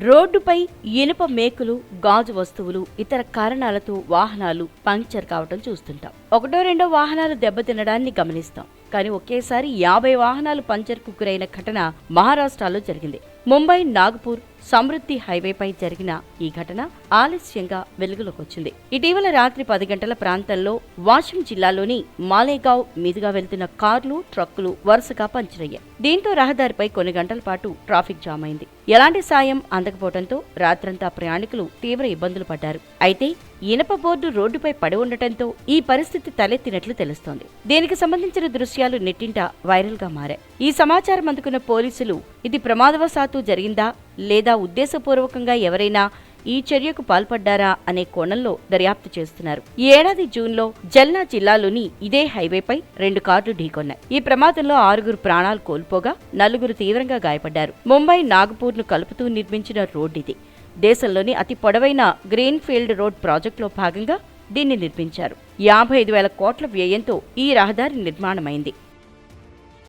రోడ్డుపై ఇనుప మేకులు, గాజు వస్తువులు, ఇతర కారణాలతో వాహనాలు పంక్చర్ కావటం చూస్తుంటాం. ఒకటో రెండో వాహనాలు దెబ్బతినడాన్ని గమనిస్తాం. కానీ ఒకేసారి 50 వాహనాలు పంక్చర్కు గురైన ఘటన మహారాష్ట్రలో జరిగింది. ముంబై నాగపూర్ సమృద్ధి హైవేపై జరిగిన ఈ ఘటన ఆలస్యంగా వెలుగులోకి వచ్చింది. ఇటీవల రాత్రి 10 గంటల ప్రాంతంలో వాషిం జిల్లాలోని మాలేగావ్ మీదుగా వెళ్తున్న కార్లు, ట్రక్కులు వరుసగా పంక్చర్ అయ్యాయి. దీంతో రహదారిపై కొన్ని గంటల పాటు ట్రాఫిక్ జామ్ అయింది. ఎలాంటి సాయం అందకపోవడంతో రాత్రంతా ప్రయాణికులు తీవ్ర ఇబ్బందులు పడ్డారు. అయితే ఇనప బోర్డు రోడ్డుపై పడి ఉండటంతో ఈ పరిస్థితి తలెత్తినట్లు తెలుస్తోంది. దీనికి సంబంధించిన దృశ్యాలు నెట్టింట వైరల్ గా మారాయి. ఈ సమాచారం అందుకున్న పోలీసులు ఇది ప్రమాదవశాత్తు జరిగిందా లేదా ఉద్దేశపూర్వకంగా ఎవరైనా ఈ చర్యకు పాల్పడ్డారా అనే కోణంలో దర్యాప్తు చేస్తున్నారు. ఈ ఏడాది జూన్లో జల్నా జిల్లాలోని ఇదే హైవేపై 2 కార్లు ఢీకొన్నాయి. ఈ ప్రమాదంలో 6 ప్రాణాలు కోల్పోగా 4 తీవ్రంగా గాయపడ్డారు. ముంబై నాగపూర్ను కలుపుతూ నిర్మించిన రోడ్డిది. దేశంలోని అతి పొడవైన గ్రీన్ ఫీల్డ్ రోడ్ ప్రాజెక్టులో భాగంగా దీన్ని నిర్మించారు. 55,000 కోట్ల వ్యయంతో ఈ రహదారి నిర్మాణమైంది.